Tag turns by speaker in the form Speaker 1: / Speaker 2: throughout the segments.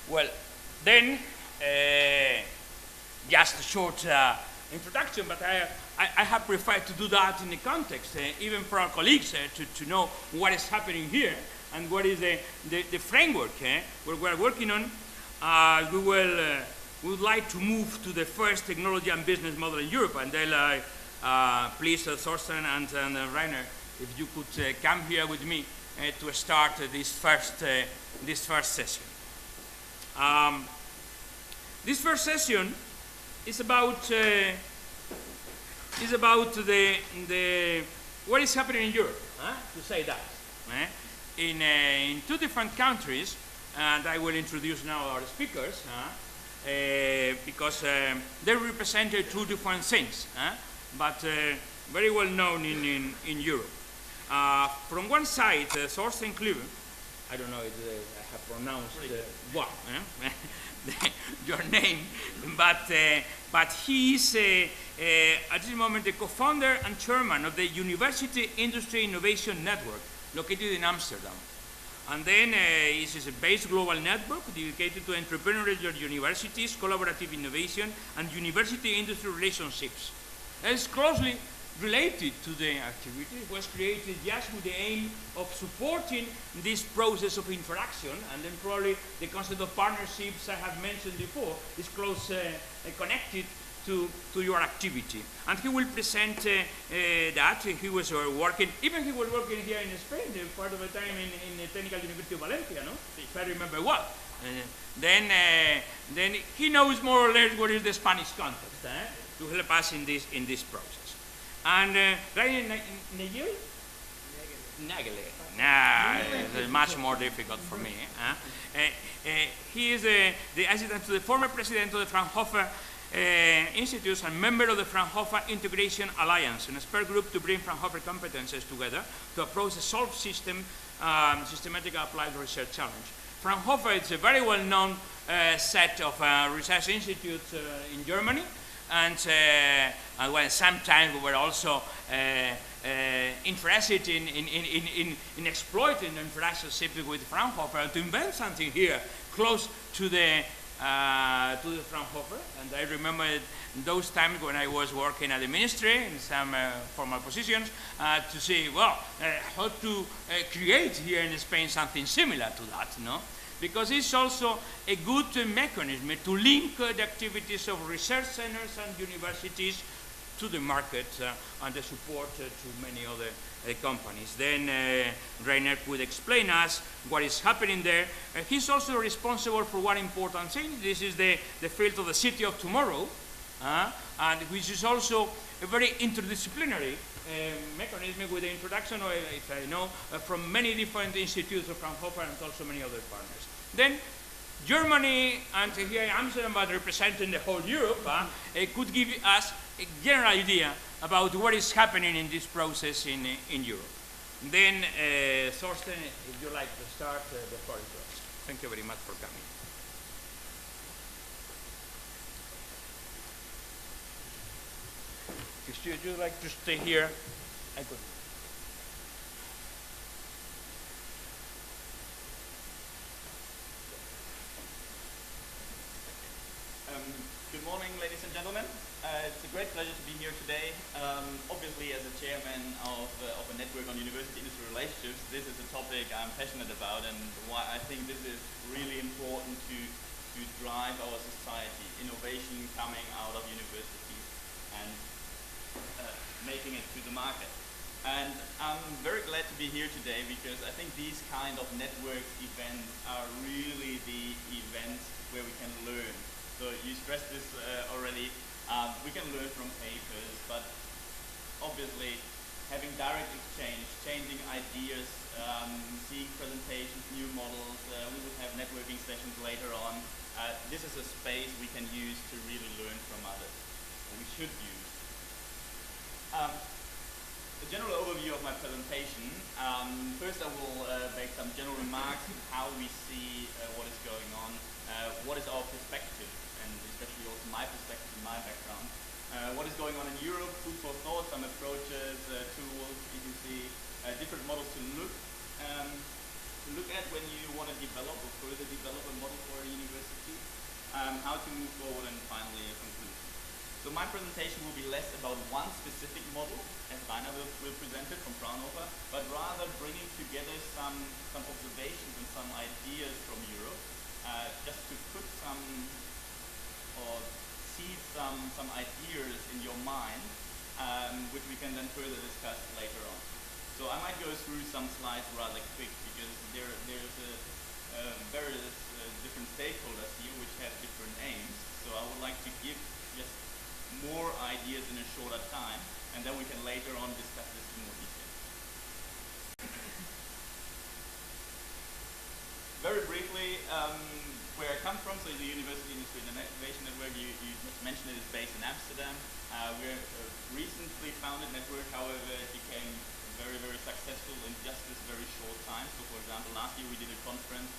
Speaker 1: Well, then, just a short introduction, but I have preferred to do that in the context, even for our colleagues, to know what is happening here and what is the framework where we are working on. We would like to move to the first technology and business model in Europe, and then please, Thorsten and Rainer, if you could come here with me to start this first session. This first session is about what is happening in Europe. To say that, in two different countries, and I will introduce now our speakers because they represent two different things, but very well known in Europe. From one side, Thorsten Kluwe, I don't know if I have pronounced well, your name, but he is at this moment the co-founder and chairman of the University Industry Innovation Network located in Amsterdam. And then this is a base global network dedicated to entrepreneurial universities, collaborative innovation, and university-industry relationships. That is closely related to the activity. It was created just with the aim of supporting this process of interaction, and then probably the concept of partnerships I have mentioned before is close connected to your activity. And he will present that. He was working, even he was working here in Spain, part of the time in the Technical University of Valencia, no? If I remember well. Then he knows more or less what is the Spanish context to help us in this process. And Rainer Nagel? Nah, it's much more difficult for me. He is the assistant to the former president of the Fraunhofer Institutes and member of the Fraunhofer Integration Alliance, an expert group to bring Fraunhofer competences together to approach a solved systematic applied research challenge. Fraunhofer is a very well-known set of research institutes in Germany, and well, sometimes we were also interested in exploiting the relationship with Fraunhofer to invent something here close to the Fraunhofer. And I remember those times when I was working at the ministry in some formal positions to see, well, how to create here in Spain something similar to that, no? Because it's also a good mechanism to link the activities of research centers and universities to the market and the support to many other companies. Then Rainer could explain us what is happening there. He's also responsible for one important thing. This is the field of the city of tomorrow, and which is also a very interdisciplinary mechanism with the introduction, if I know, from many different institutes of Fraunhofer and also many other partners. Then Germany, and here in Amsterdam, but representing the whole Europe, could give us a general idea about what is happening in this process in Europe. Then, Thorsten, if you'd like to start, the floor is yours. Thank you very much for coming. If you'd like to stay here, I could.
Speaker 2: Good morning, ladies and gentlemen. It's a great pleasure to be here today. Obviously, as a chairman of a network on university-industry relationships, this is a topic I'm passionate about, and why I think this is really important to drive our society. Innovation coming out of universities and making it to the market. And I'm very glad to be here today because I think these kind of network events are really the events where we can learn. So you stressed this already. We can learn from papers, but obviously having direct exchange, changing ideas, seeing presentations, new models. We will have networking sessions later on. This is a space we can use to really learn from others, or we should use. A general overview of my presentation. First I will make some general remarks on how we see what is going on, what is our perspective, and especially also my perspective and my background. What is going on in Europe, food for thought, some approaches, tools, you can see different models to look. to look at when you want to develop or further develop a model for a university, how to move forward, and finally a conclusion. So my presentation will be less about one specific model, as Rainer will present it from Fraunhofer, but rather bringing together some observations and some ideas from Europe, just to put some, or seed some ideas in your mind, which we can then further discuss later on. So I might go through some slides rather quick, because there's various different stakeholders here which have different aims. So I would like to give just more ideas in a shorter time, and then we can later on discuss this in more detail. Very briefly, where I come from, so the University Industry and Innovation Network, you just mentioned it, is based in Amsterdam. We're a recently founded network, however, it became very, very successful in just this very short time. So for example, last year we did a conference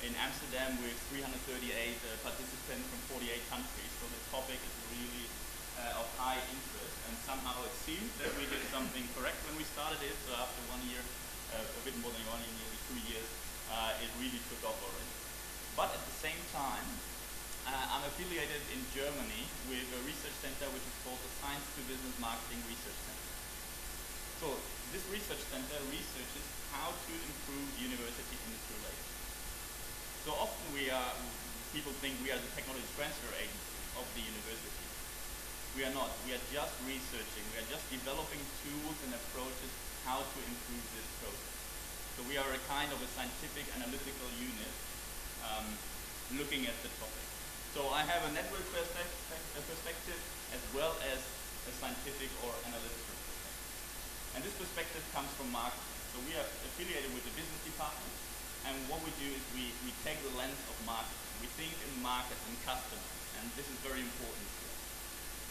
Speaker 2: in Amsterdam with 338 participants from 48 countries. So the topic is really of high interest, and somehow it seemed that we did something correct when we started it. So after 1 year, a bit more than 1 year, nearly 2 years, it really took off already. But at the same time, I'm affiliated in Germany with a research center which is called the Science to Business Marketing Research Center. So this research center researches how to improve university-industry relations. So often people think we are the technology transfer agency of the university. We are not. We are just researching. We are just developing tools and approaches how to improve this process. So we are a kind of a scientific analytical unit looking at the topic. So I have a network perspective as well as a scientific or analytical perspective. And this perspective comes from marketing. So we are affiliated with the business department, and what we do is we take the lens of marketing. We think in markets and customers, and this is very important.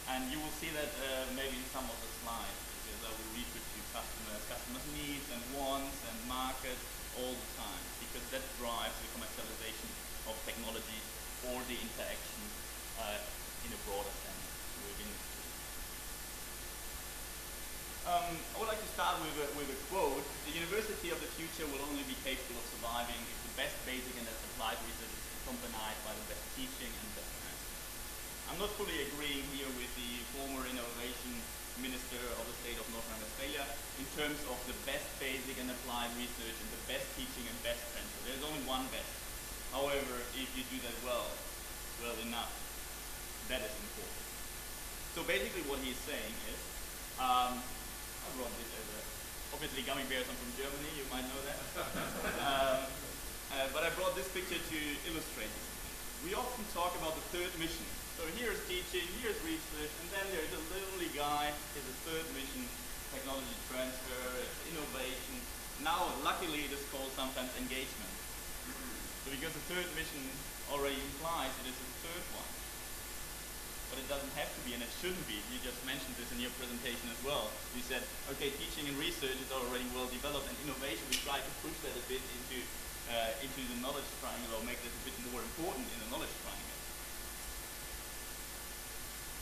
Speaker 2: And you will see that maybe in some of the slides, because I will refer to customers' needs and wants and market all the time, because that drives the commercialization of technology or the interaction in a broader sense with industry. I would like to start with a quote. The university of the future will only be capable of surviving if the best basic and applied research is accompanied by the best teaching and best management. I'm not fully agreeing here with the former innovation minister of the state of North Rhine-Westphalia in terms of the best basic and applied research and the best teaching and best transfer. There's only one best. However, if you do that well enough, that is important. So basically what he's saying is, I brought this as obviously gummy bears, I'm from Germany, you might know that. But I brought this picture to illustrate this. We often talk about the third mission. So here's teaching, here's research, and then there's a little guy, here's a third mission, technology transfer, innovation. Now, luckily, it is called sometimes engagement. So because the third mission already implies it is a third one. But it doesn't have to be, and it shouldn't be. You just mentioned this in your presentation as well. You said, okay, teaching and research is already well developed, and innovation, we try to push that a bit into the knowledge triangle, or make this a bit more important in the knowledge triangle.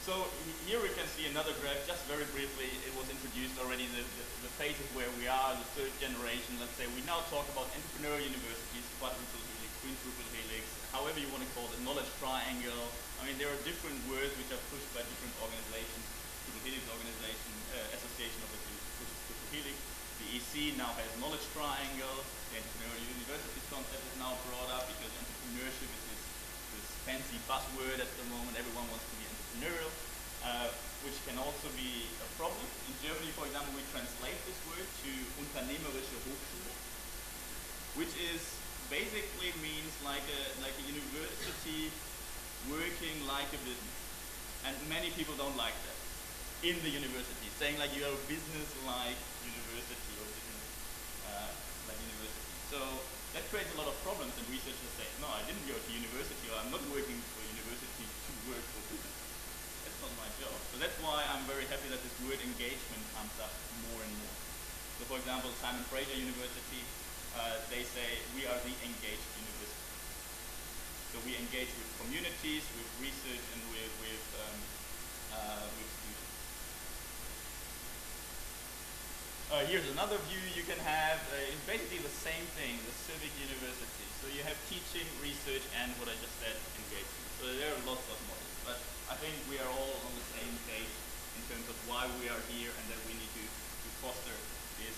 Speaker 2: So here we can see another graph, just very briefly. It was introduced already, the phases where we are, the third generation. Let's say we now talk about entrepreneurial universities, quadruple helix, quintuple helix, however you want to call it, knowledge triangle. I mean, there are different words which are pushed by different organizations. Triple helix organization, association of the triple helix. The EC now has knowledge triangle. The entrepreneurial universities concept is now brought up because entrepreneurship is this fancy buzzword at the moment. Everyone wants to be entrepreneurial, which can also be a problem. In Germany, for example, we translate this word to unternehmerische Hochschule, which is basically means like a university working like a business. And many people don't like that in the university, saying like you are a business-like university or business-like university. So that creates a lot of problems, and researchers say, no, I didn't go to university, or I'm not working for a university to work for business. That's not my job. So that's why I'm very happy that this word engagement comes up more and more. So for example, Simon Fraser University, they say we are the engaged university. So we engage with communities, with research, and with students. Here's another view you can have. It's basically the same thing, the civic university. So you have teaching, research, and what I just said, engagement. So there are lots of models. But I think we are all on the same page in terms of why we are here and that we need to foster this,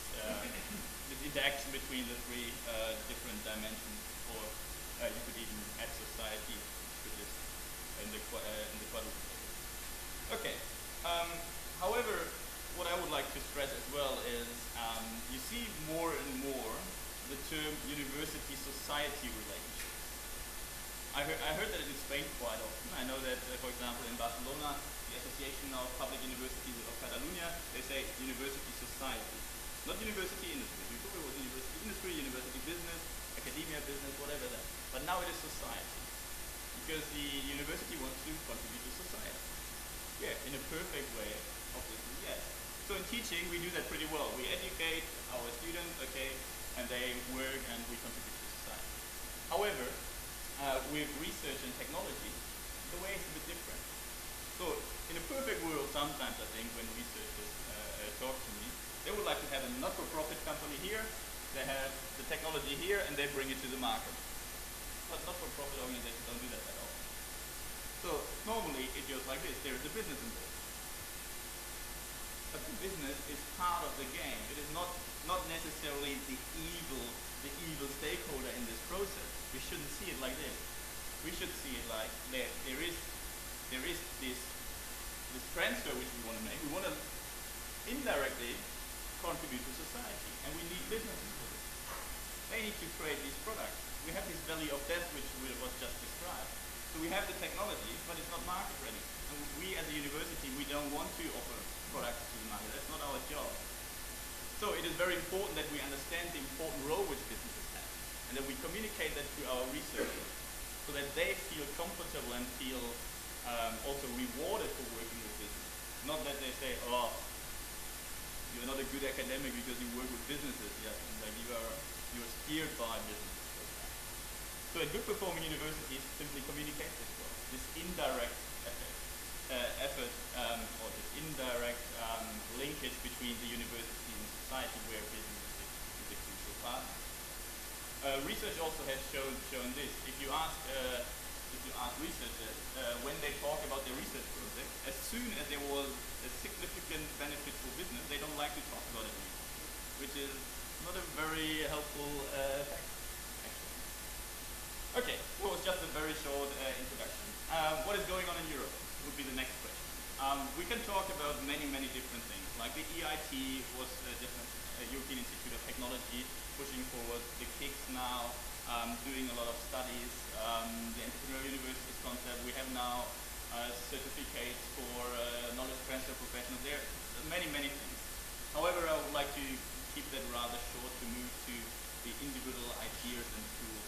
Speaker 2: this interaction between the three different dimensions, or you could even add society to this in the quadruplet. Okay. However, what I would like to stress as well is you see more and more the term university-society relationship. I heard that in Spain quite often. I know that, for example, in Barcelona, the Association of Public Universities of Catalonia, they say university society. Not university industry. Before it was university industry, university business, academia business, whatever that. But now it is society. Because the university wants to contribute to society. Yeah, in a perfect way, obviously, yes. So in teaching, we do that pretty well. We educate our students, okay, and they work and we contribute to society. However, with research and technology, the way is a bit different. So in a perfect world, sometimes I think when researchers talk to me, they would like to have a not-for-profit company here, they have the technology here, and they bring it to the market. But not-for-profit organizations don't do that at all. So normally it goes like this, there is the business involved. But the business is part of the game. It is not necessarily the evil stakeholder in this process. We shouldn't see it like this. We should see it like there is this transfer which we want to make. We want to indirectly contribute to society, and we need businesses for this. They need to create these products. We have this valley of death which was just described. So we have the technology, but it's not market ready. And we as a university, we don't want to offer products to the market. That's not our job. So it is very important that we understand the important role which businesses have, and that we communicate that to our researchers, so that they feel comfortable and feel also rewarded for working with business. Not that they say, oh, you're not a good academic because you work with businesses. Yes, like you are steered by businesses. So at good performing universities simply communicate this well. This indirect effort or this indirect linkage between the university and society where business is a crucial part. Research also has shown this. If you ask researchers when they talk about their research project, as soon as there was a significant benefit for business, they don't like to talk about it anymore, which is not a very helpful fact. Okay, that was just a very short introduction. What is going on in Europe would be the next question. We can talk about many different things, like the EIT was different, European Institute of Technology, pushing forward the KICS now, doing a lot of studies, the entrepreneurial universities concept. We have now certificates for knowledge transfer professionals. There are many things. However, I would like to keep that rather short to move to the individual ideas and tools.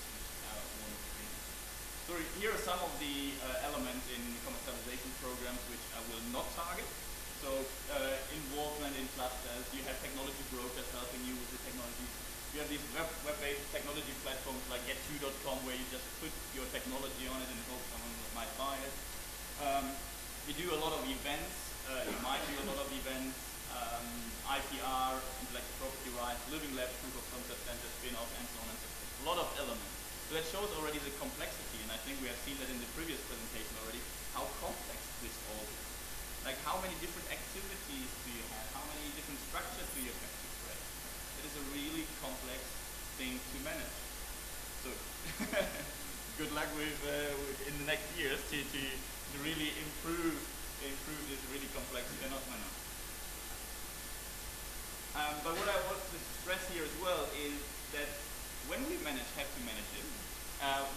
Speaker 2: So here are some of the elements in commercialization programs which I will not target. So involvement in clusters, you have technology brokers helping you with the technology. You have these web-based technology platforms like get2.com where you just put your technology on it and hope someone might buy it. We do a lot of events, you might do a lot of events, IPR, intellectual property rights, living labs, proof of concept center, spin-off, and so on and so forth. A lot of elements. So that shows already the complexity, and I think we have seen that in the previous presentation already, how complex this all is. Like how many different activities do you have? How many different structures do you have to create? It is a really complex thing to manage. So good luck with in the next years to really improve this really complex phenomenon. But what I want to stress here as well is that when we have to manage it,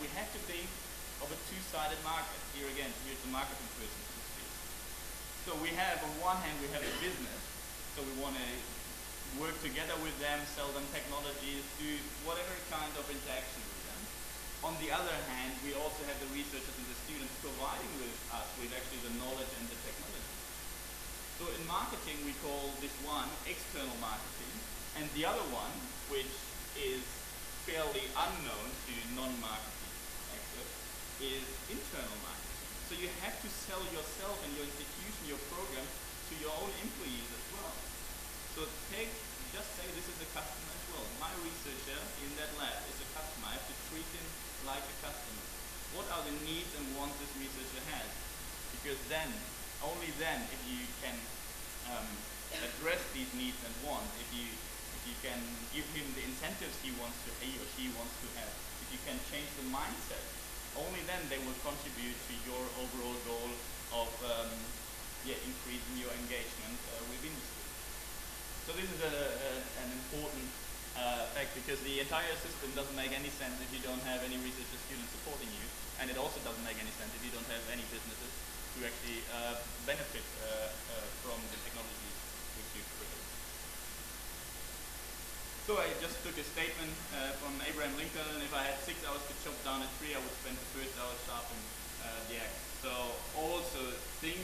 Speaker 2: we have to think of a two-sided market. Here again, here's the marketing person to speak. So we have, on one hand, we have a business. So we want to work together with them, sell them technologies, do whatever kind of interaction with them. On the other hand, we also have the researchers and the students providing with us with actually the knowledge and the technology. So in marketing, we call this one external marketing, and the other one, which is fairly unknown to non-marketing experts, is internal marketing. So you have to sell yourself and your institution, your program, to your own employees as well. So take just say this is a customer as well. My researcher in that lab is a customer. I have to treat him like a customer. What are the needs and wants this researcher has? Because then, only then, if you can address these needs and wants, if you can give him the incentives he or she wants to have, if you can change the mindset, only then they will contribute to your overall goal of increasing your engagement with industry. So this is an important fact, because the entire system doesn't make any sense if you don't have any researcher students supporting you, and it also doesn't make any sense if you don't have any businesses who actually benefit from the technologies which you create. So I just took a statement from Abraham Lincoln: if I had 6 hours to chop down a tree, I would spend the first hour sharpening the axe. So also think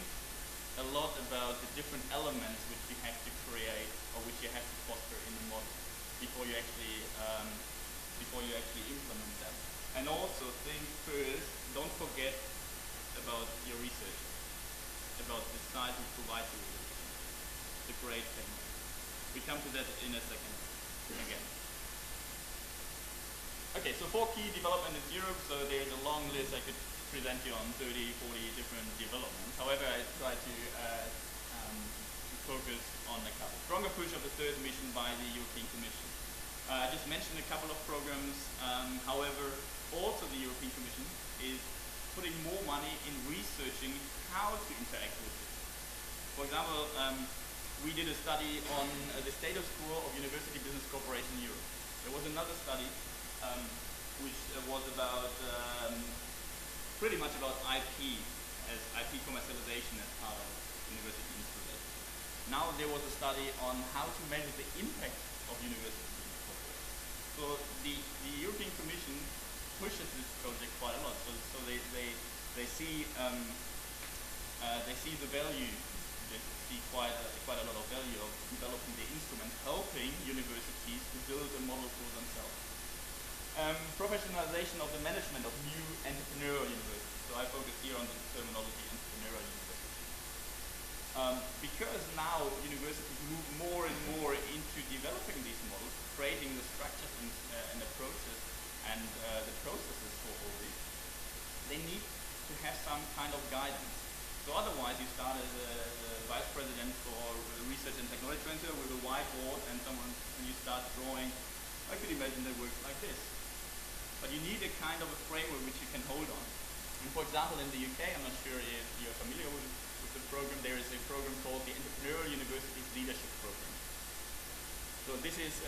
Speaker 2: a lot about the different elements which you have to create or which you have to foster in the model before you actually implement them. And also think first, don't forget about your research, about the site we provide you with, the great thing. We come to that in a second again. Okay, so 4 key development in Europe. So there's a long list I could present you on 30, 40 different developments. However, I try to focus on a couple. Stronger push of the third mission by the European Commission. I just mentioned a couple of programs. However, also the European Commission is putting more money in researching how to interact with it. For example, we did a study on the status quo of university business cooperation in Europe. There was another study which was about pretty much about IP, as IP commercialization as part of university installation. Now there was a study on how to measure the impact of university business cooperation. So the European Commission pushes this project quite a lot. So they see the value. They see quite a lot of value of developing the instrument, helping universities to build a model for themselves. Professionalization of the management of new entrepreneurial universities. So I focus here on the terminology entrepreneurial university. Because now universities move more and more into developing these models, creating the structures and approaches and the processes for all this, they need to have some kind of guidance. So otherwise you start as a vice president for research and technology transfer with a whiteboard and you start drawing. I could imagine that works like this. But you need a kind of a framework which you can hold on. And for example, in the UK, I'm not sure if you're familiar with the program, there is a program called the Entrepreneurial Universities Leadership Program. So this is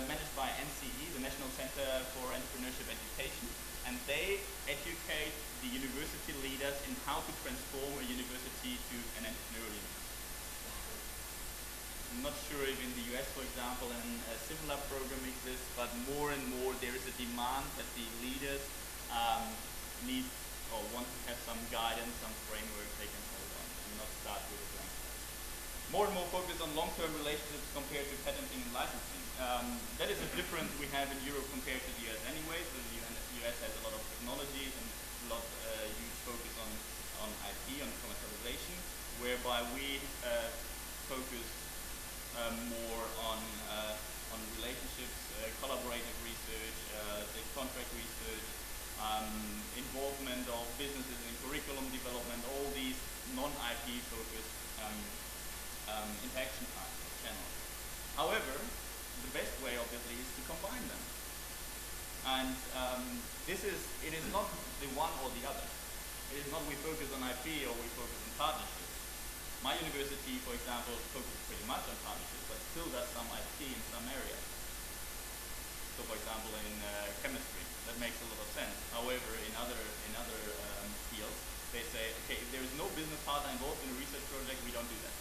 Speaker 2: managed by NCE, the National Center for Entrepreneurship Education, and they educate the university leaders in how to transform a university to an entrepreneurial university. I'm not sure if in the US, for example, a similar program exists, but more and more there is a demand that the leaders need or want to have some guidance, some framework they can hold on and not start with a blank slate. More and more focus on long-term relationships compared to patenting and licensing. That is a difference we have in Europe compared to the US anyway. So the US has a lot of technologies and a lot huge focus on IP, on commercialization, whereby we focus more on relationships, collaborative research, the contract research, involvement of businesses in curriculum development, all these non-IP focused interaction types of channels. However, the best way obviously is to combine them. And it is not the one or the other. It is not we focus on IP or we focus on partnerships. My university, for example, focuses pretty much on partnerships, but still does some IP in some areas. So, for example, in chemistry, that makes a lot of sense. However, in other fields, they say, okay, if there is no business partner involved in a research project, we don't do that.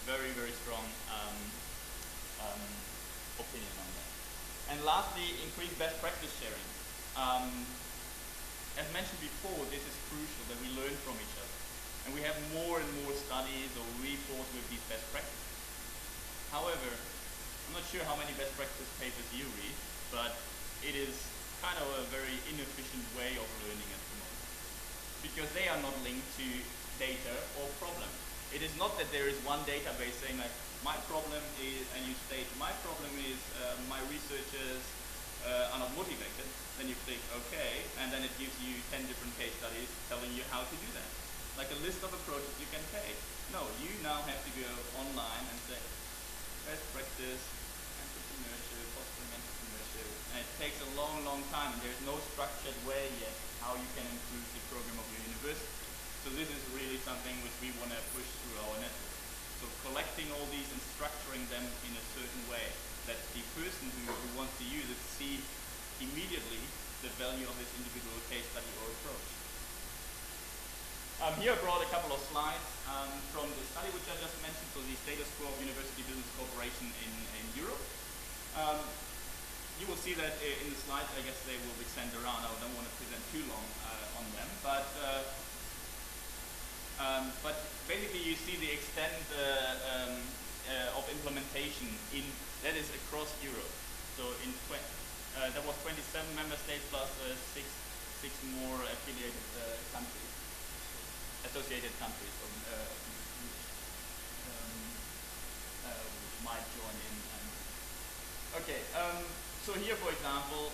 Speaker 2: Very, very strong opinion on that. And lastly, increase best practice sharing. As mentioned before, this is crucial that we learn from each other. And we have more and more studies or reports with these best practices. However, I'm not sure how many best practice papers you read, but it is kind of a very inefficient way of learning at the moment. Because they are not linked to data or problem. It is not that there is one database saying like, my problem is, and you state, my problem is my researchers are not motivated, then you click OK, and then it gives you 10 different case studies telling you how to do that. Like a list of approaches you can take. No, you now have to go online and say, best practice, entrepreneurship, fostering entrepreneurship, and it takes a long, long time, and there's no structured way yet how you can improve the program of your university. So this is really something which we want to push through our network. So collecting all these and structuring them in a certain way that the person who wants to use it see immediately the value of this individual case study or approach. Here I brought a couple of slides from the study which I just mentioned, so the status quo of university business cooperation in Europe. You will see that in the slides, I guess they will be sent around. I don't want to present too long on them, but basically you see the extent of implementation that is across Europe. So there was 27 member states plus six more affiliated countries, associated countries which might join in. Okay, so here for example,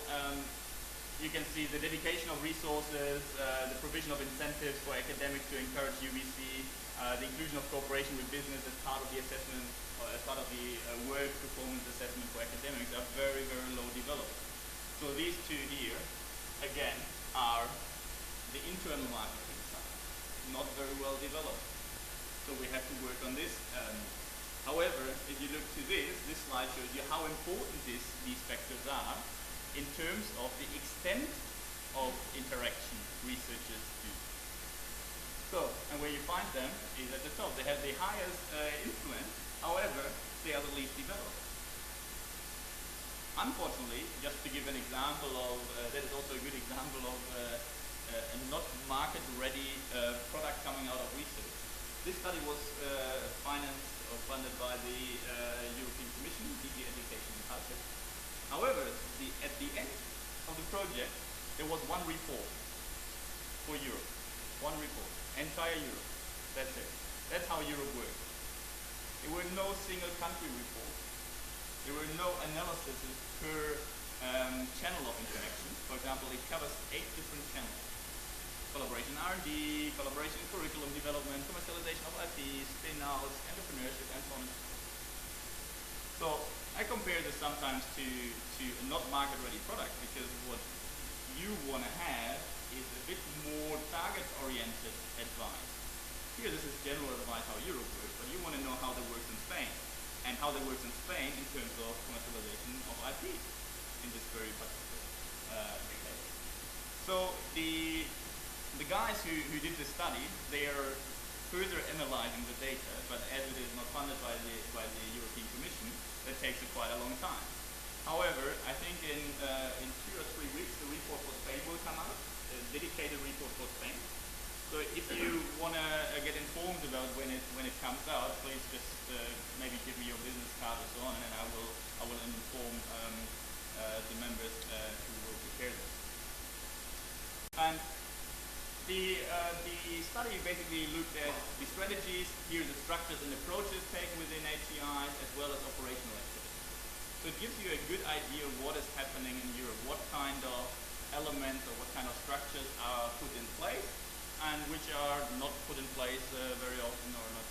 Speaker 2: you can see the dedication of resources, the provision of incentives for academics to encourage UBC, the inclusion of cooperation with business as part of the assessment, or as part of the work performance assessment for academics are very, very low developed. So these two here, again, are the internal marketing side, not very well developed. So we have to work on this. However, if you look to this slide shows you how important these factors are in terms of the extent of interaction researchers do. So, and where you find them is at the top. They have the highest influence, however, they are the least developed. Unfortunately, just to give an example of, that is also a good example of a not market-ready product coming out of research. This study was financed or funded by the European Commission, Vídeo, Education and Culture. However, at the end of the project, there was one report for Europe. One report. Entire Europe. That's it. That's how Europe works. There were no single country reports. There were no analyses per channel of interaction. For example, it covers 8 different channels. Collaboration R&D, collaboration in curriculum development, commercialization of IP, spin-outs, entrepreneurship, and so on. So I compare this sometimes to a not market-ready product, because what you want to have is a bit more target-oriented advice. Here this is general advice how Europe works, but you want to know how that works in Spain, and how that works in Spain in terms of commercialization of IP in this very particular case. So the guys who did the study, they are further analyzing the data, but as it is not funded by the European Commission, that takes quite a long time. However, I think in 2 or 3 weeks the report for Spain will come out, a dedicated report for Spain. So if you want to get informed about when it comes out, please just maybe give me your business card or so on, and then I will inform the members who will prepare this. And the study basically looked at the strategies, here the structures and approaches taken within HCIs, as well as operational activities. So it gives you a good idea of what is happening in Europe, what kind of elements or what kind of structures are put in place, and which are not put in place very often or not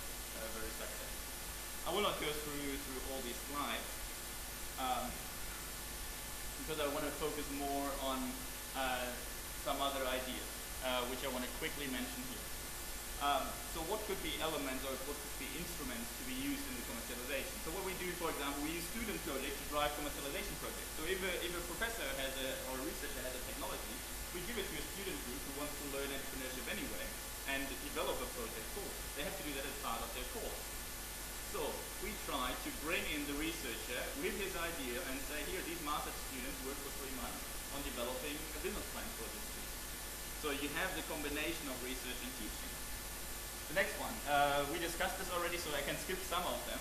Speaker 2: very successful. I will not go through all these slides, because I want to focus more on some other ideas. Which I want to quickly mention here. So what could be elements or what could be instruments to be used in the commercialization? So what we do, for example, we use student projects to drive commercialization projects. So if a professor has or a researcher has a technology, we give it to a student group who wants to learn entrepreneurship anyway and develop a project for it. They have to do that as part of their course. So we try to bring in the researcher with his idea and say, here, these master's students work for 3 months on developing a business plan for this student. So you have the combination of research and teaching. The next one, we discussed this already, so I can skip some of them.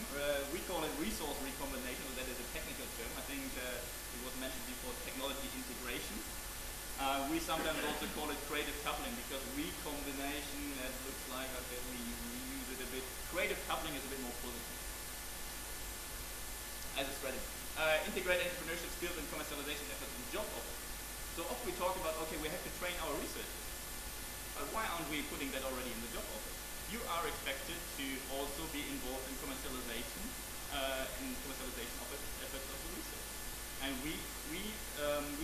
Speaker 2: We call it resource recombination, so that is a technical term. I think it was mentioned before, technology integration. We sometimes also call it creative coupling, because recombination, that looks like, okay, we use it a bit. Creative coupling is a bit more positive. as a strategy. Integrate entrepreneurship skills and commercialization efforts in job offers. So often we talk about, okay, we have to train our researchers. But why aren't we putting that already in the job offer? You are expected to also be involved in commercialization efforts of the research. And we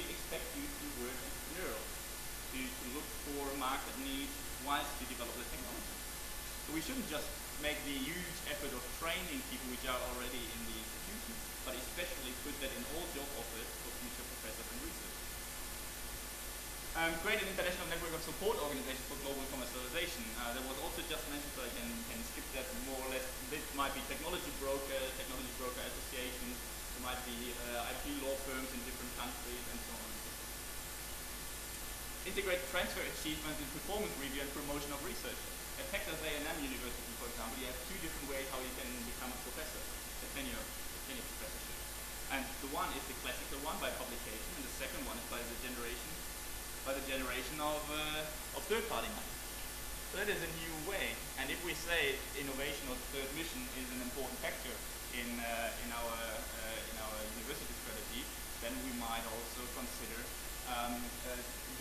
Speaker 2: expect you to work entrepreneurial, to look for market needs whilst you develop the technology. So we shouldn't just make the huge effort of training people which are already in the institution, but especially put that in all job offers for future professors and researchers. Create an international network of support organizations for global commercialization. That was also just mentioned, so I can skip that more or less. This might be technology broker associations, there might be IP law firms in different countries, and so on and so forth. Integrate transfer achievement in performance review and promotion of research. At Texas A&M University, for example, you have two different ways how you can become a professor, a tenure professorship. And the one is the classical one by publication, and the second one is by the generation of third-party money. So that is a new way. And if we say innovation or third mission is an important factor in our university strategy, then we might also consider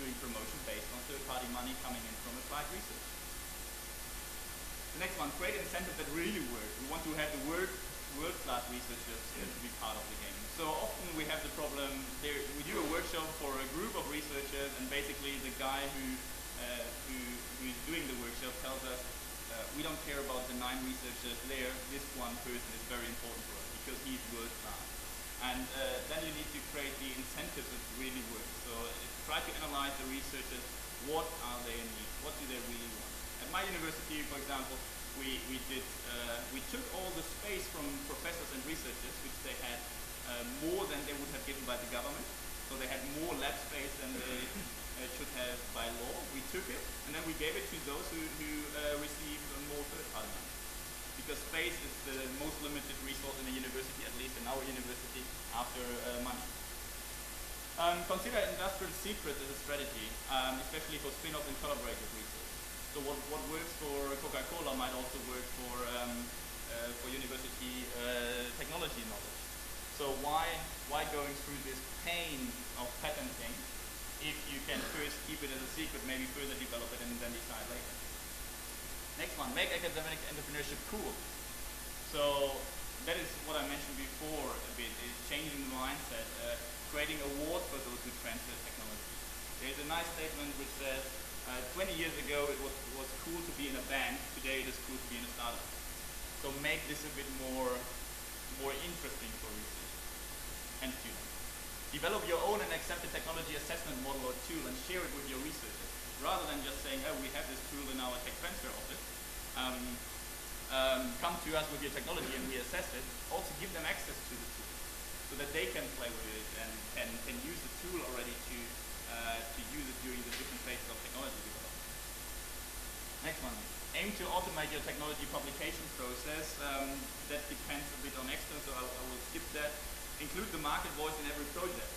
Speaker 2: doing promotion based on third-party money coming in from applied research. The next one, create incentives that really work. We want to have the world-class researchers to be part of the game. So often we have the problem, we do a workshop for a group of researchers, and basically the guy who is doing the workshop tells us, we don't care about the 9 researchers there, this one person is very important for us because he's world-class. And then you need to create the incentives that really work. So try to analyze the researchers, what are their needs, what do they really want. At my university, for example, we took all the space from professors and researchers, which they had more than they would have given by the government. So they had more lab space than they should have by law. We took it, and then we gave it to those who received more third-party money. Because space is the most limited resource in a university, at least in our university, after money. Consider industrial secrets as a strategy, especially for spin-off and collaborative research. So what works for Coca-Cola might also work for university technology knowledge. So why going through this pain of patenting if you can first keep it as a secret, maybe further develop it and then decide later. Next one, make academic entrepreneurship cool. So that is what I mentioned before a bit, is changing the mindset, creating awards for those who transfer technology. There's a nice statement which says, 20 years ago it was cool to be in a bank, today it is cool to be in a startup. So make this a bit more interesting for research and students. Develop your own and accepted technology assessment model or tool and share it with your researchers. Rather than just saying, oh, we have this tool in our tech transfer office, come to us with your technology and we assess it. Also give them access to the tool so that they can play with it and can use the tool already to use it during the different phases of technology development. Next one. Aim to automate your technology publication process. That depends a bit on external, so I will skip that. Include the market voice in every project.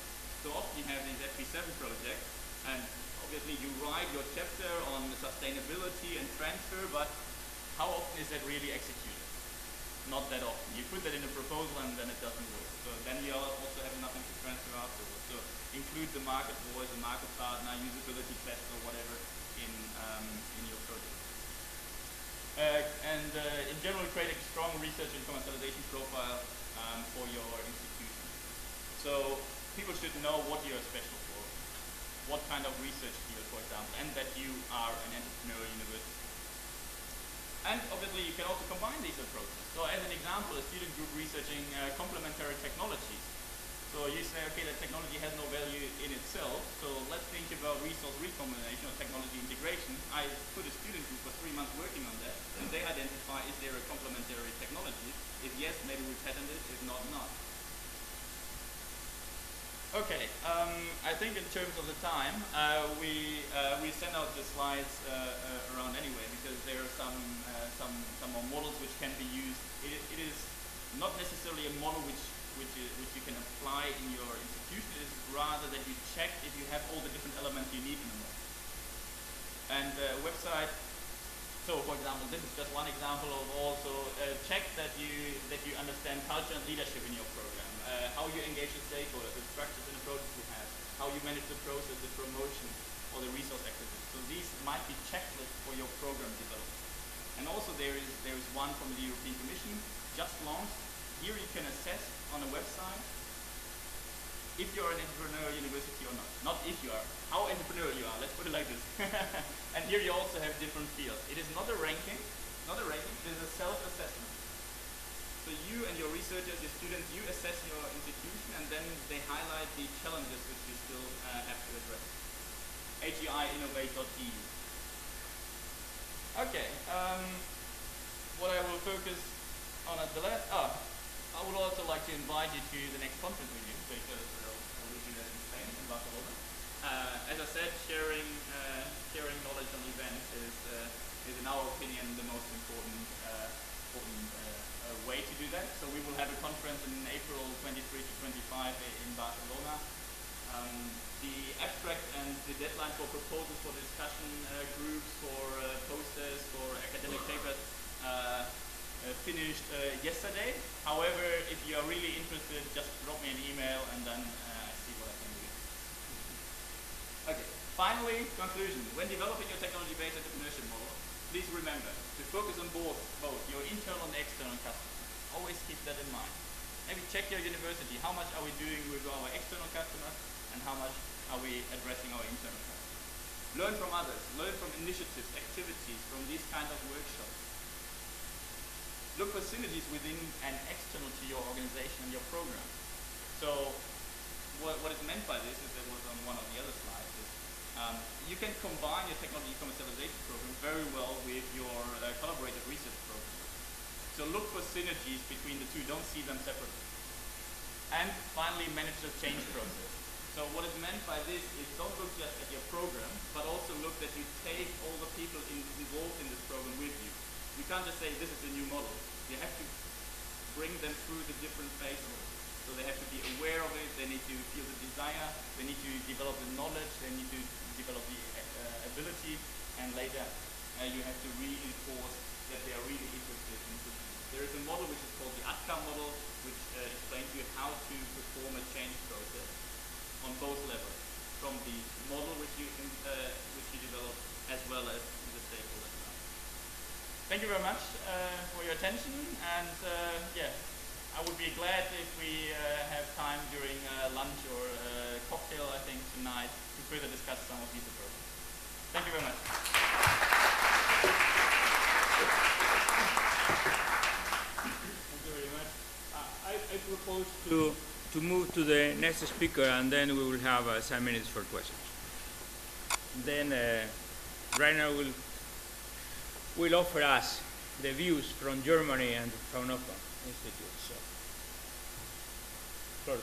Speaker 2: So often you have these FP7 projects, and obviously you write your chapter on sustainability and transfer, but how often is that really executed? Not that often. You put that in a proposal and then it doesn't work. So then you also have nothing to transfer afterwards. So include the market voice, the market partner, usability test or whatever in your project. In general, create a strong research and commercialization profile for your institution. So people should know what you are special for, what kind of research field, for example, and that you are an entrepreneurial university. And obviously you can also combine these approaches. So as an example, a student group researching complementary technologies. So you say, okay, that technology has no value in itself, so let's think about resource recombination or technology integration. I put a student group for 3 months working on that, and they identify, is there a complementary technology? If yes, maybe we patent it, if not, not. Okay, I think in terms of the time, we send out the slides around anyway, because there are some more models which can be used. It is not necessarily a model which you can apply in your institution. It is rather that you check if you have all the different elements you need in the model. And website. So, for example, this is just one example of also check that you understand culture and leadership in your program, how you engage with stakeholders, the structures and approaches you have, how you manage the process, the promotion, or the resource activities. So these might be checklists for your program development. And also there is one from the European Commission, just launched. Here you can assess on a website if you're an entrepreneurial university or not. Not if you are, how entrepreneurial you are, let's put it like this. And here you also have different fields. It is not a ranking, it is a self-assessment. So you and your researchers, your students, you assess your institution and then they highlight the challenges which you still have to address. AGIinnovate.eu. Okay, what I will focus on at the last, I would also like to invite you to the next conference we do, because I will do that in Spain, in Barcelona. As I said, sharing knowledge on events is in our opinion the most important way to do that. So we will have a conference in April 23 to 25 in Barcelona. The abstract and the deadline for proposals for discussion groups, for posters, for academic papers finished yesterday. However, if you are really interested, just drop me an email and then I see what I can do. Okay, finally, conclusion. When developing your technology-based entrepreneurship model, please remember to focus on both your internal and external customers. Always keep that in mind. Maybe check your university. How much are we doing with our external customers and how much are we addressing our internal customers? Learn from others. Learn from initiatives, activities, from these kind of workshops. Look for synergies within and external to your organization and your program. So what is meant by this, as it was on one of the other slides, is you can combine your technology commercialization program very well with your collaborative research program. So look for synergies between the two, don't see them separately. And finally, manage the change process. So what is meant by this is don't look just at your program, but also look that you take all the people involved in this program with you. You can't just say this is the new model. You have to bring them through the different phases. So they have to be aware of it, they need to feel the desire, they need to develop the knowledge, they need to develop the ability, and later you have to reinforce that they are really interested in it. There is a model which is called the acto model, which explains to you how to perform a change process on both levels, from the model which you develop as well as the stakeholder development. Thank you very much for your attention, and I would be glad if we have time during lunch or cocktail, I think, tonight to further discuss some of these approaches. Thank you very much.
Speaker 1: Thank you very much. I propose to move to the next speaker, and then we will have some minutes for questions. Then Rainer will offer us the views from Germany and from Fraunhofer Institute. So,
Speaker 3: Okay.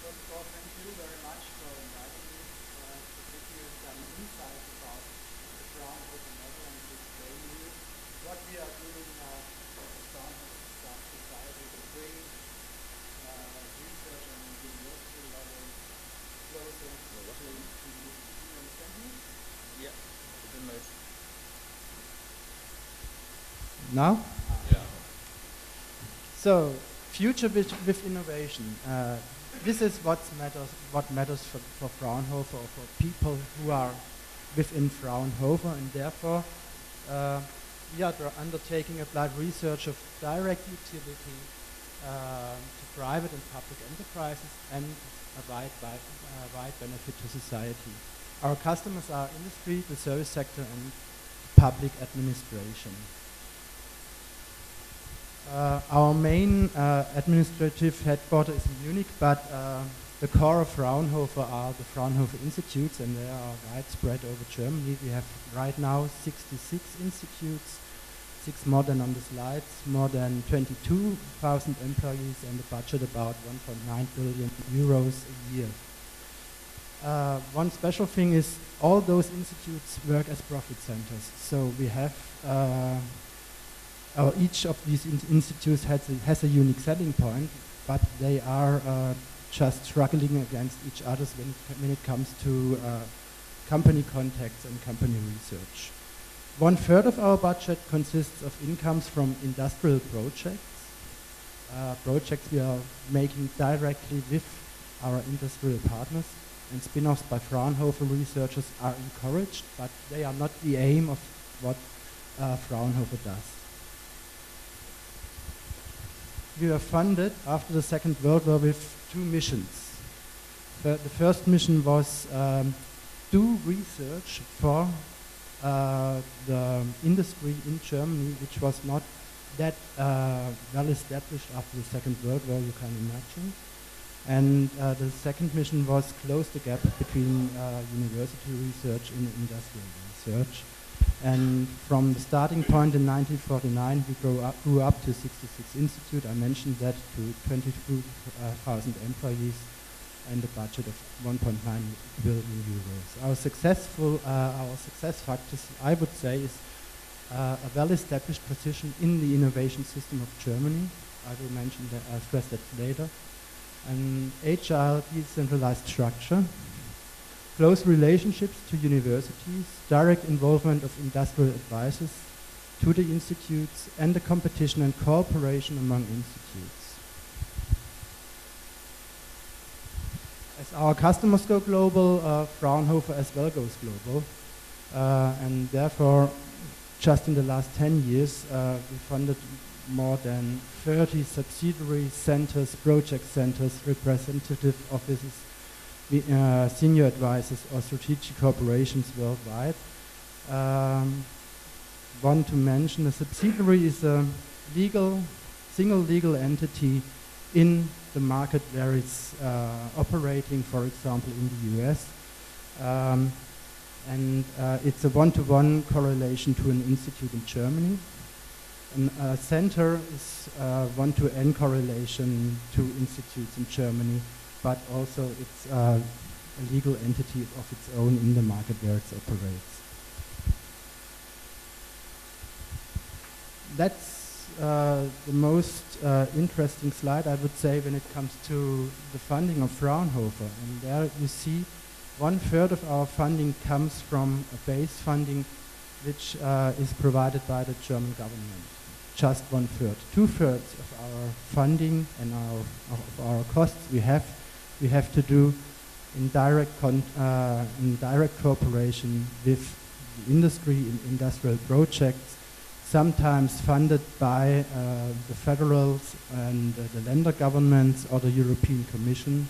Speaker 3: First of all, thank you very much for inviting me to give you some insights about the Fraunhofer model and to explain to you what we are doing now at the Fraunhofer Society to bring research on the university level closer to you. Do you understand me?
Speaker 1: yeah,
Speaker 3: Now?
Speaker 1: yeah.
Speaker 3: So, future with innovation. This is what matters for Fraunhofer, or for people who are within Fraunhofer, and therefore we are undertaking applied research of direct utility to private and public enterprises and a wide benefit to society. Our customers are industry, the service sector, and public administration. Our main administrative headquarters is in Munich, but the core of Fraunhofer are the Fraunhofer Institutes, and they are widespread over Germany. We have right now 66 institutes, 6 more than on the slides, more than 22,000 employees, and a budget about 1.9 billion euros a year. One special thing is all those institutes work as profit centers. So we have each of these institutes has a unique selling point, but they are just struggling against each other when it comes to company contacts and company research. 1/3 of our budget consists of incomes from industrial projects. Projects we are making directly with our industrial partners, and spin-offs by Fraunhofer researchers are encouraged, but they are not the aim of what Fraunhofer does. We were funded after the Second World War with 2 missions. The first mission was do research for the industry in Germany, which was not that well established after the Second World War, you can imagine. And the second mission was close the gap between university research and industrial research. And from the starting point in 1949, we grew up to 66 institutes. I mentioned that, to 22,000 employees and a budget of 1.9 billion euros. Our success factors, I would say, is a well-established position in the innovation system of Germany. I will mention that, I'll stress that later. An agile, decentralized structure, close relationships to universities, direct involvement of industrial advisors to the institutes, and the competition and cooperation among institutes. As our customers go global, Fraunhofer as well goes global, and therefore, just in the last 10 years, we funded more than 30 subsidiary centers, project centers, representative offices, senior advisors or strategic corporations worldwide. One to mention, a subsidiary is a single legal entity in the market where it's operating, for example, in the US. And it's a one-to-one correlation to an institute in Germany. And a center is one-to-n correlation to institutes in Germany, but also it's a legal entity of its own in the market where it operates. That's the most interesting slide, I would say, when it comes to the funding of Fraunhofer. And there you see 1/3 of our funding comes from a base funding which is provided by the German government. Just 1/3. 2/3 of our funding and of our costs we have to do in direct cooperation with the industry in industrial projects, sometimes funded by the federals and the Länder governments or the European Commission.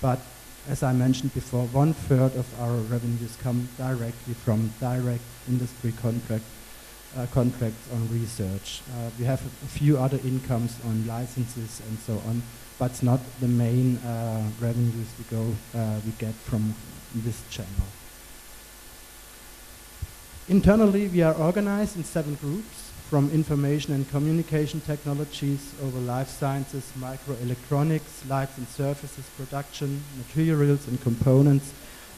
Speaker 3: But as I mentioned before, 1/3 of our revenues come directly from direct industry contracts on research. We have a few other incomes on licenses and so on, but it's not the main revenues we get from this channel. Internally, we are organized in 7 groups, from information and communication technologies over life sciences, microelectronics, lights and surfaces, production, materials and components,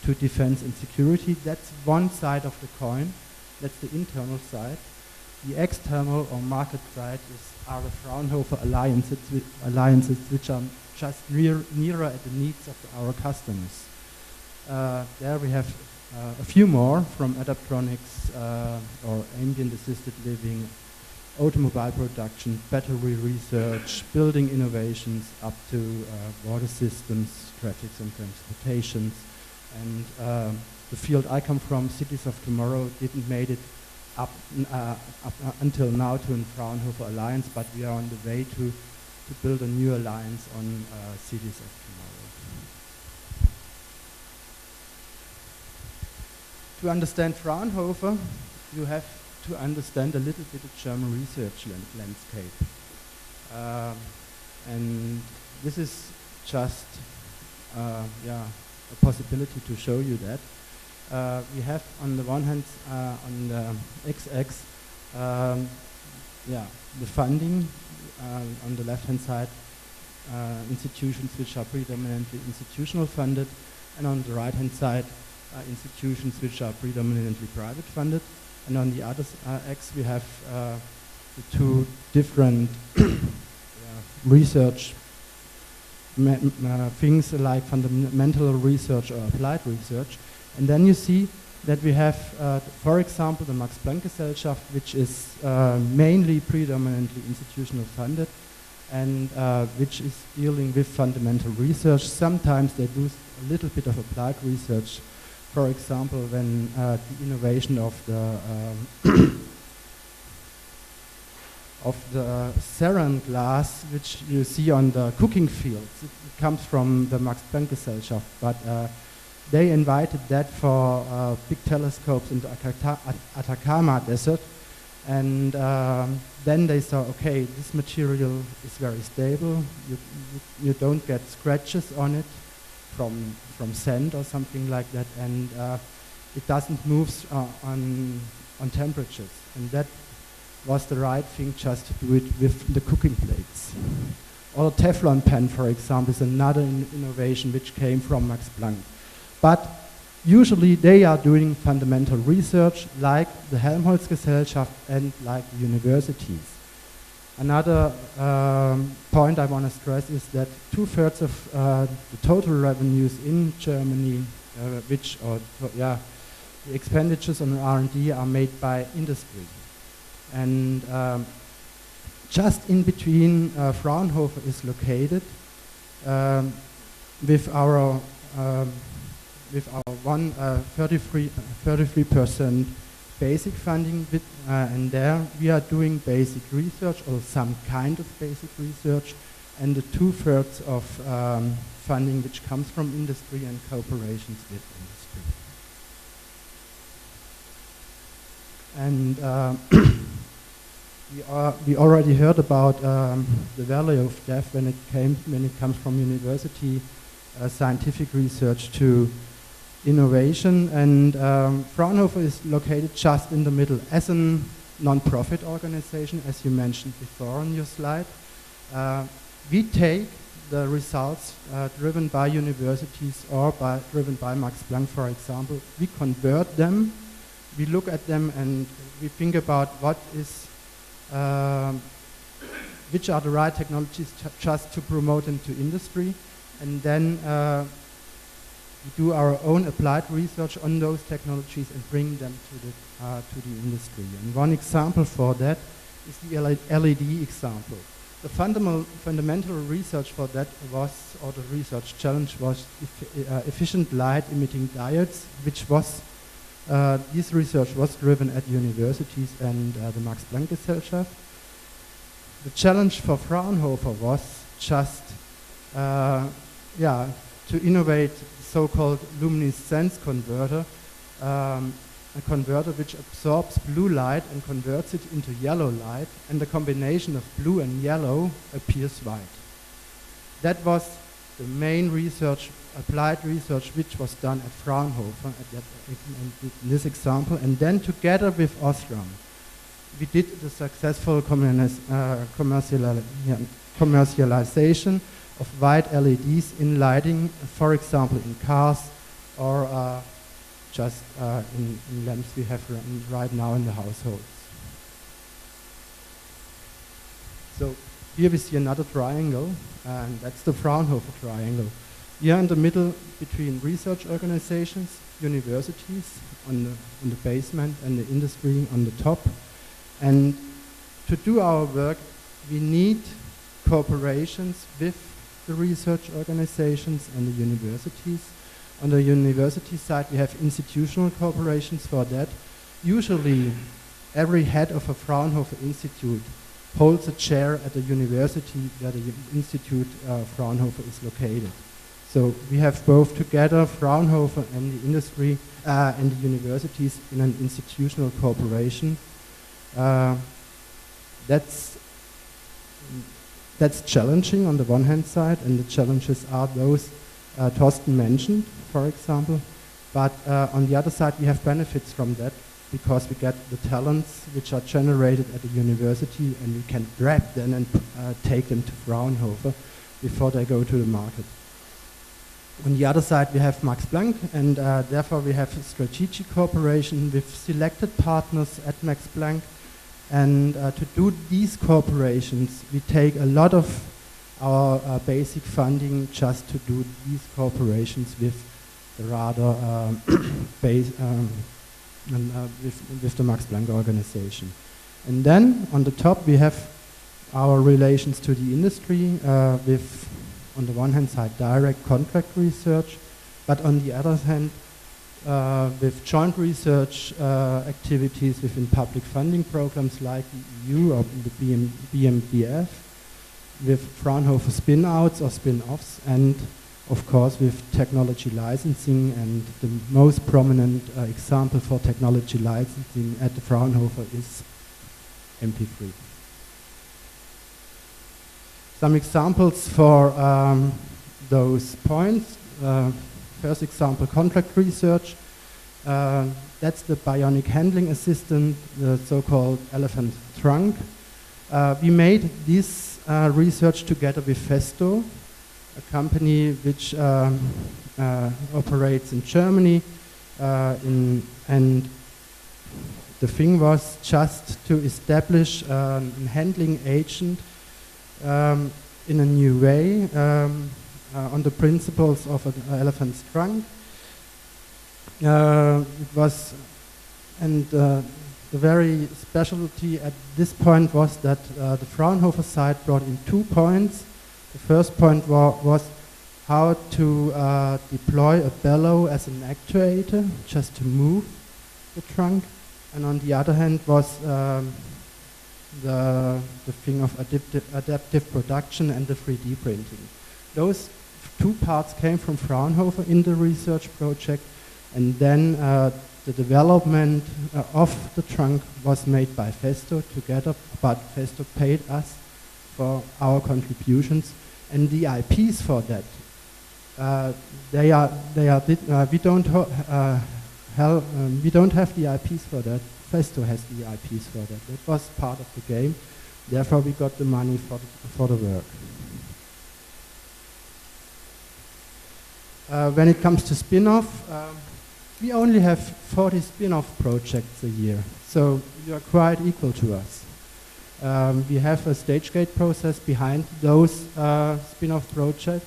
Speaker 3: to defense and security. That's one side of the coin. That's the internal side. The external or market side are the Fraunhofer alliances which are just nearer at the needs of our customers. There we have a few more, from adaptronics or ambient assisted living, automobile production, battery research, building innovations, up to water systems, traffic and transportations. And the field I come from, cities of tomorrow, didn't made it up until now to a Fraunhofer alliance, but we are on the way to build a new alliance on cities of tomorrow. To understand Fraunhofer, you have to understand a little bit of German research landscape. And this is just a possibility to show you that. We have on the one hand, on the x-axis, the funding, on the left hand side, institutions which are predominantly institutional funded, and on the right hand side, institutions which are predominantly private funded. And on the other axis, we have the 2 different research things, like fundamental research or applied research. And then you see that we have, for example, the Max Planck Gesellschaft, which is mainly predominantly institutional funded, and which is dealing with fundamental research. Sometimes they do a little bit of applied research. For example, when the innovation of the saran glass, which you see on the cooking fields, it comes from the Max Planck Gesellschaft, but they invited that for big telescopes in the Atacama Desert, and then they saw, okay, this material is very stable. You don't get scratches on it from sand or something like that, and it doesn't move on temperatures. And that was the right thing, just to do it with the cooking plates. Or the Teflon pen, for example, is another innovation which came from Max Planck. But usually they are doing fundamental research like the Helmholtz-Gesellschaft and like the universities. Another point I want to stress is that 2/3 of the total revenues in Germany, the expenditures on R&D are made by industry. And just in between Fraunhofer is located with our 33% basic funding, and there we are doing basic research or some kind of basic research, and the 2/3 of funding which comes from industry and cooperations with industry. And we already heard about the value of DEF when it comes from university scientific research to innovation, and Fraunhofer is located just in the middle as a non-profit organization, as you mentioned before on your slide. We take the results driven by universities or driven by Max Planck, for example. We convert them, we look at them, and we think about which are the right technologies just to promote them to industry, and then we do our own applied research on those technologies and bring them to the industry. And one example for that is the LED example. The fundamental research for that was, or the research challenge was efficient light emitting diodes, which was, this research was driven at universities and the Max Planck Gesellschaft. The challenge for Fraunhofer was just, to innovate so-called luminescence converter, a converter which absorbs blue light and converts it into yellow light, and the combination of blue and yellow appears white. That was the main research, applied research, which was done at Fraunhofer in this example, and then together with Osram, we did the successful commercialization of white LEDs in lighting, for example in cars or just in lamps we have right now in the households. So here we see another triangle, and that's the Fraunhofer triangle. We are in the middle between research organizations, universities on the basement, and the industry on the top. And to do our work, we need cooperations with the research organizations and the universities. On the university side, we have institutional cooperations for that. Usually, every head of a Fraunhofer Institute holds a chair at the university where the institute Fraunhofer is located. So we have both together Fraunhofer and the industry and the universities in an institutional cooperation. That's challenging on the one hand side, and the challenges are those Thorsten mentioned, for example. But on the other side, we have benefits from that because we get the talents which are generated at the university, and we can grab them and take them to Fraunhofer before they go to the market. On the other side, we have Max Planck, and therefore we have a strategic cooperation with selected partners at Max Planck. And to do these cooperations, we take a lot of our basic funding just to do these cooperations with the rather and with the Max Planck organization. And then on the top we have our relations to the industry with, on the one hand side, direct contract research, but on the other hand, with joint research activities within public funding programs like the EU or the BMBF, with Fraunhofer spin-outs or spin-offs, and of course with technology licensing, and the most prominent example for technology licensing at the Fraunhofer is MP3. Some examples for those points. First example, contract research. That's the bionic handling assistant, the so-called elephant trunk. We made this research together with Festo, a company which operates in Germany, and the thing was just to establish a handling agent in a new way on the principles of an elephant's trunk. It was, and the very specialty at this point was that the Fraunhofer side brought in 2 points. The first point was how to deploy a bellow as an actuator, just to move the trunk, and on the other hand was the thing of adaptive production and the 3D printing. Those 2 parts came from Fraunhofer in the research project, and then the development of the trunk was made by Festo together, but Festo paid us for our contributions, and the IPs for that. We don't have the IPs for that. Festo has the IPs for that. That was part of the game. Therefore, we got the money for the work. When it comes to spin-off, we only have 40 spin-off projects a year, so you are quite equal to us. We have a stage gate process behind those spin-off projects,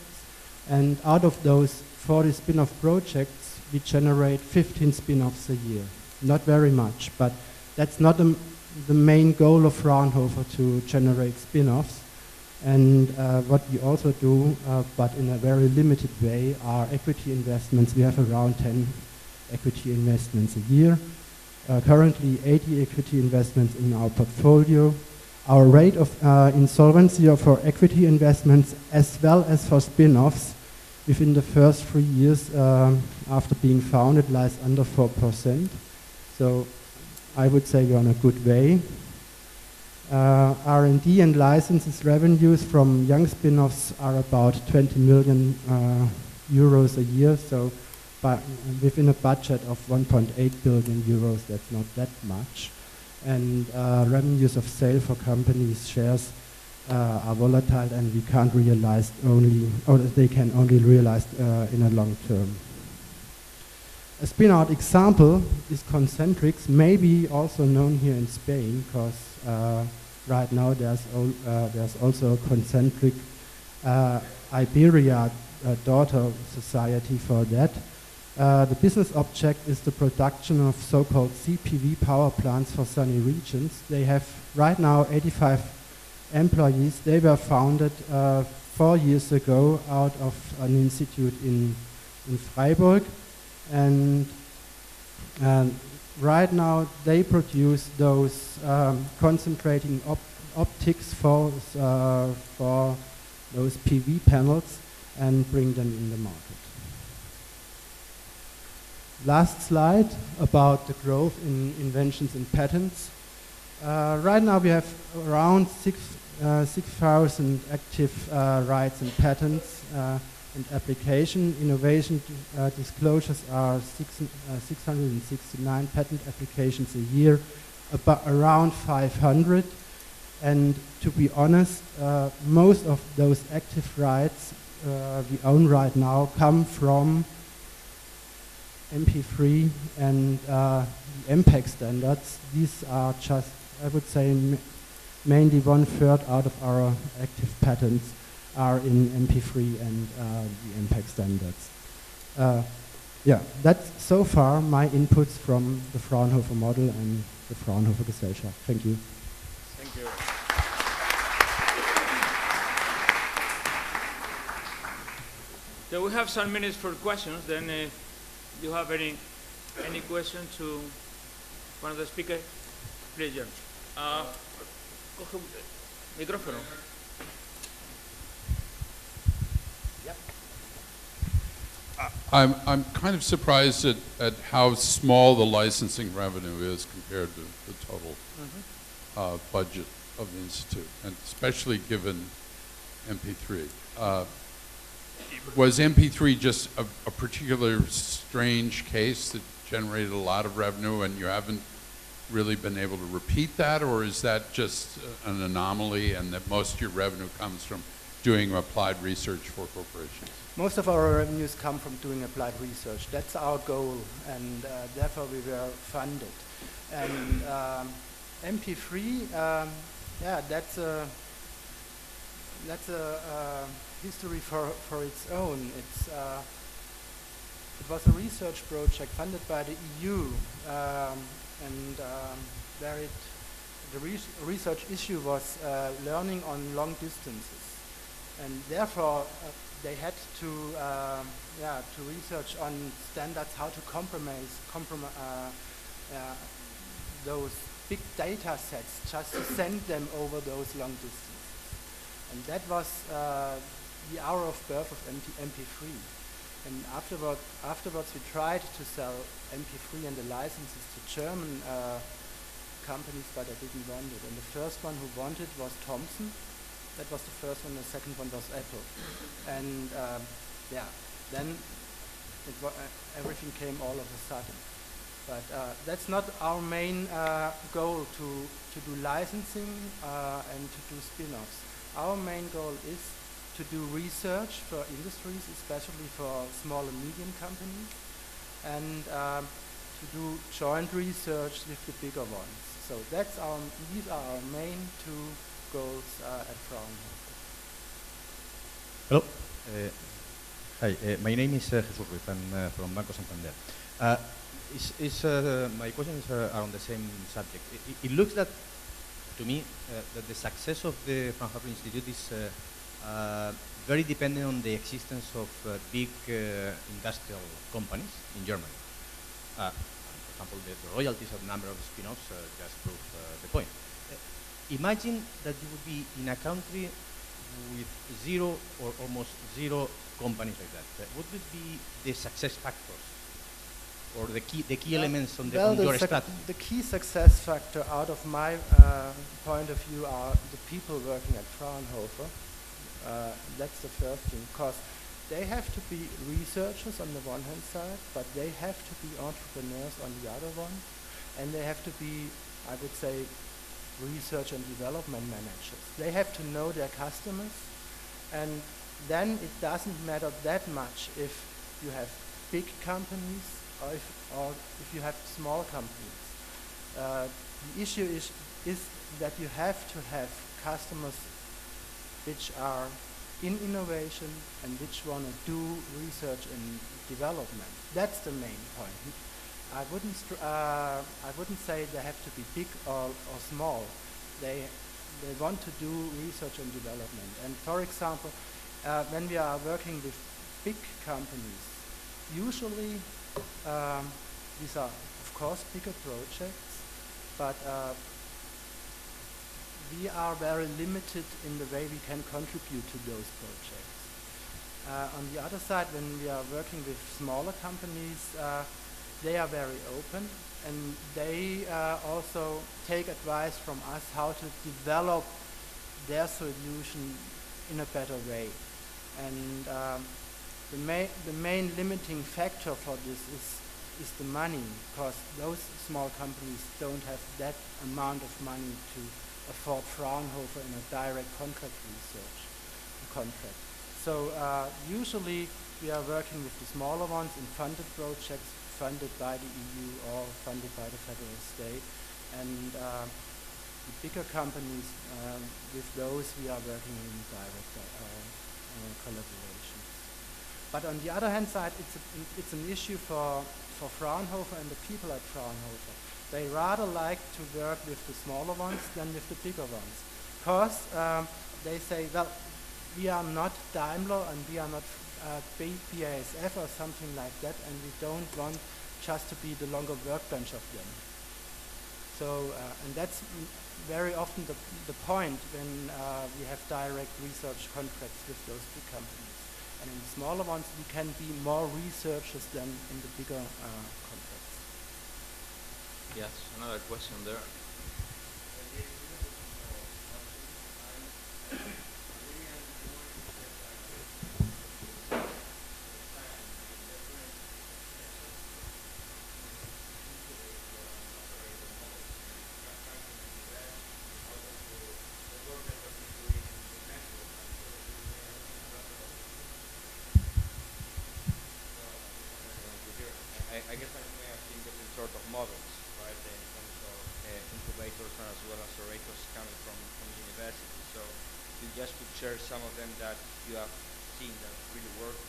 Speaker 3: and out of those 40 spin-off projects, we generate 15 spin-offs a year. Not very much, but that's not the main goal of Fraunhofer, to generate spin-offs. And what we also do, but in a very limited way, are equity investments. We have around 10 equity investments a year. Currently 80 equity investments in our portfolio. Our rate of insolvency for equity investments as well as for spin-offs within the first 3 years after being founded lies under 4%. So I would say we're on a good way. R&D and licenses revenues from young spin-offs are about 20 million euros a year, so within a budget of 1.8 billion euros, that's not that much. And revenues of sale for companies' shares are volatile, and we can't realize they can only realize in a long term. A spin-out example is Concentrix, maybe also known here in Spain, because right now there's also a Concentric Iberia daughter society for that. The business object is the production of so-called CPV power plants for sunny regions. They have right now 85 employees. They were founded 4 years ago out of an institute in Freiburg, and right now they produce those concentrating optics for those PV panels and bring them in the market. Last slide about the growth in inventions and patents. Right now we have around 6,000 active rights and patents and application. Innovation disclosures are 669 patent applications a year, about around 500. And to be honest, most of those active rights we own right now come from MP3 and the MPEG standards. These are just, I would say, mainly 1/3 out of our active patents are in MP3 and the MPEG standards. Yeah, that's so far my inputs from the Fraunhofer model and the Fraunhofer Gesellschaft. Thank you.
Speaker 1: Thank you. So we have some minutes for questions. Then, if you have any questions to one of the speakers, please, John. Coge un micrófono.
Speaker 4: I'm kind of surprised at how small the licensing revenue is compared to the total budget of the Institute, and especially given MP3. Was MP3 just a particular strange case that generated a lot of revenue and you haven't really been able to repeat that, or is that just an anomaly and that most of your revenue comes from doing applied research for corporations?
Speaker 3: Most of our revenues come from doing applied research. That's our goal, and therefore we were funded. And MP3, yeah, that's a history for its own. It was a research project funded by the EU, and the research issue was learning on long distances, and therefore they had to research on standards, how to compromise those big data sets, just to send them over those long distances. And that was the hour of birth of MP3. And afterwards we tried to sell MP3 and the licenses to German companies, but they didn't want it. And the first one who wanted was Thomson. That was the first one. The second one was Apple. And yeah, then everything came all of a sudden. But that's not our main goal to do licensing and to do spin-offs. Our main goal is to do research for industries, especially for small and medium companies, and to do joint research with the bigger ones. So these are our main two goals at Fraunhofer.
Speaker 5: Hello. Hi, my name is Jesus Ruiz. I'm from Banco Santander. My question is around the same subject. It looks that, to me, that the success of the Fraunhofer Institute is very dependent on the existence of big industrial companies in Germany. For example, the royalties of number of spin-offs just prove the point. Imagine that you would be in a country with zero or almost zero companies like that. What would be the success factors or the key elements on your strategy?
Speaker 3: The key success factor out of my point of view are the people working at Fraunhofer. That's the first thing, because they have to be researchers on the one hand side, but they have to be entrepreneurs on the other one, and they have to be, I would say, research and development managers. They have to know their customers, and then it doesn't matter that much if you have big companies or if you have small companies. The issue is that you have to have customers which are in innovation and which want to do research and development. That's the main point. I wouldn't say they have to be big or small. They want to do research and development. And for example, when we are working with big companies, usually these are of course bigger projects, but we are very limited in the way we can contribute to those projects. On the other side, when we are working with smaller companies, they are very open, and they also take advice from us how to develop their solution in a better way. And the main limiting factor for this is the money, because those small companies don't have that amount of money to afford Fraunhofer in a direct contract research contract. So usually we are working with the smaller ones in funded projects, funded by the EU or funded by the federal state, and the bigger companies, with those we are working in direct collaboration. But on the other hand side, it's an issue for Fraunhofer and the people at Fraunhofer. They rather like to work with the smaller ones than with the bigger ones. Because they say, well, we are not Daimler and we are not BASF or something like that, and we don't want just to be the longer workbench of them. So, and that's very often the point when we have direct research contracts with those big companies. And in the smaller ones, we can be more researchers than in the bigger contracts.
Speaker 1: Yes, another question there.
Speaker 5: I guess I may have seen different sort of models, right, in terms of incubators and as well as accelerators coming from the university. So you just could share some of them that you have seen that really work.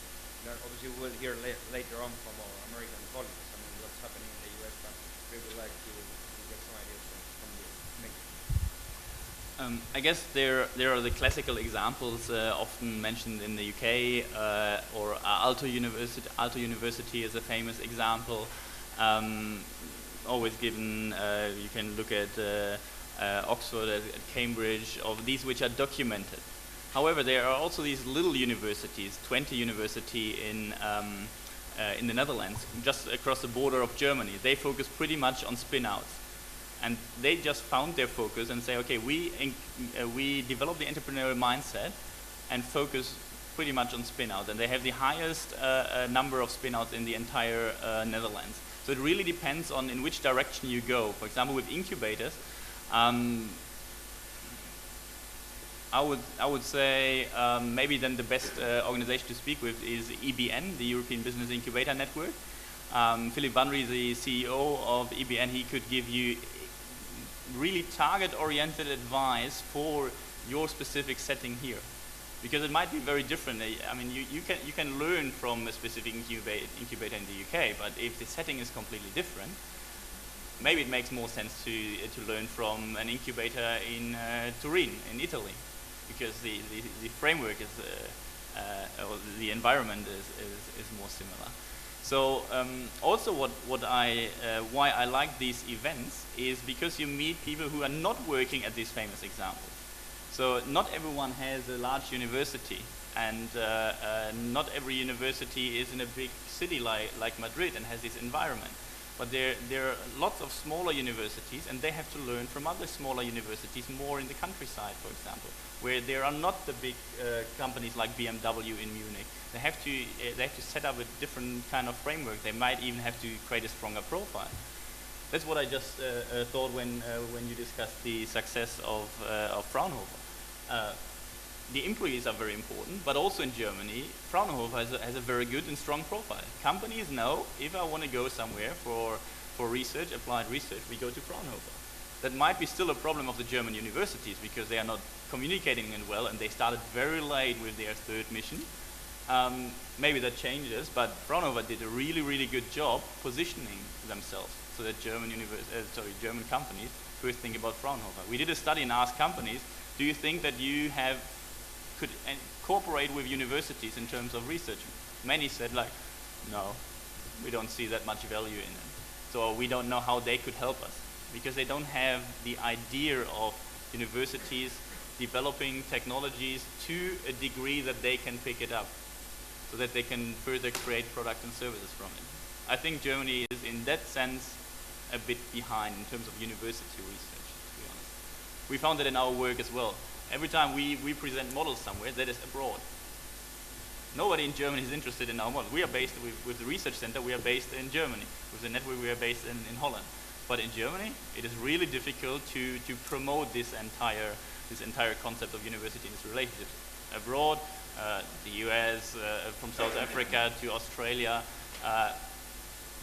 Speaker 5: Then obviously we'll hear later on from our American colleagues, I mean, what's happening in the US, but we would like to get some ideas from you. Thank you.
Speaker 2: I guess there are the classical examples often mentioned in the UK, or Aalto University. Aalto University is a famous example. Always given, you can look at Oxford, at Cambridge, of these which are documented. However, there are also these little universities, 20 University in the Netherlands, just across the border of Germany. They focus pretty much on spin-outs. And they just found their focus and say, okay, we develop the entrepreneurial mindset and focus pretty much on spin-out. And they have the highest number of spin-outs in the entire Netherlands. So it really depends on in which direction you go. For example, with incubators, I would say maybe then the best organization to speak with is EBN, the European Business Incubator Network. Philip Bunry, the CEO of EBN, he could give you really target-oriented advice for your specific setting here, because it might be very different. I mean, you can learn from a specific incubator in the UK, but if the setting is completely different, maybe it makes more sense to learn from an incubator in Turin, in Italy, because the framework is or the environment is more similar. So also why I like these events is because you meet people who are not working at these famous examples. So not everyone has a large university, and not every university is in a big city like Madrid and has this environment. But there are lots of smaller universities, and they have to learn from other smaller universities more in the countryside, for example, where there are not the big companies like BMW in Munich. They have to set up a different kind of framework. They might even have to create a stronger profile. That's what I just thought when you discussed the success of Fraunhofer. The employees are very important, but also in Germany, Fraunhofer has a very good and strong profile. Companies know if I want to go somewhere for research, applied research, we go to Fraunhofer. That might be still a problem of the German universities because they are not communicating it well, and they started very late with their third mission. Maybe that changes, but Fraunhofer did a really, really good job positioning themselves so that German companies first think about Fraunhofer. We did a study and asked companies, do you think that you could cooperate with universities in terms of research? Many said no, we don't see that much value in it. So we don't know how they could help us, because they don't have the idea of universities developing technologies to a degree that they can pick it up, so that they can further create products and services from it. I think Germany is in that sense a bit behind in terms of university research, to be honest. We found that in our work as well. Every time we present models somewhere, that is abroad. Nobody in Germany is interested in our model. We are based with the research center, we are based in Germany. With the network, we are based in Holland. But in Germany, it is really difficult to promote this entire concept of university-industry relationships. Abroad, the US, from South Africa to Australia,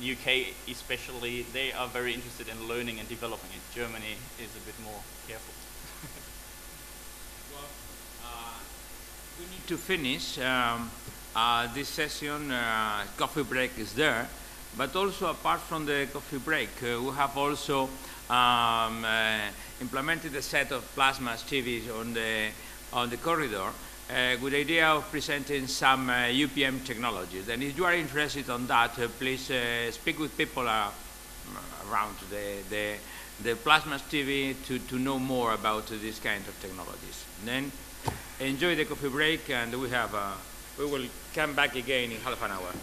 Speaker 2: UK especially, they are very interested in learning and developing it. Germany is a bit more careful.
Speaker 1: Well, we need to finish. this session, coffee break is there, but also apart from the coffee break, we have also implemented a set of plasma TVs on the corridor with the idea of presenting some UPM technologies. And if you are interested on that, please speak with people around the plasma TV to know more about these kinds of technologies. Then enjoy the coffee break, and we will come back again in half an hour.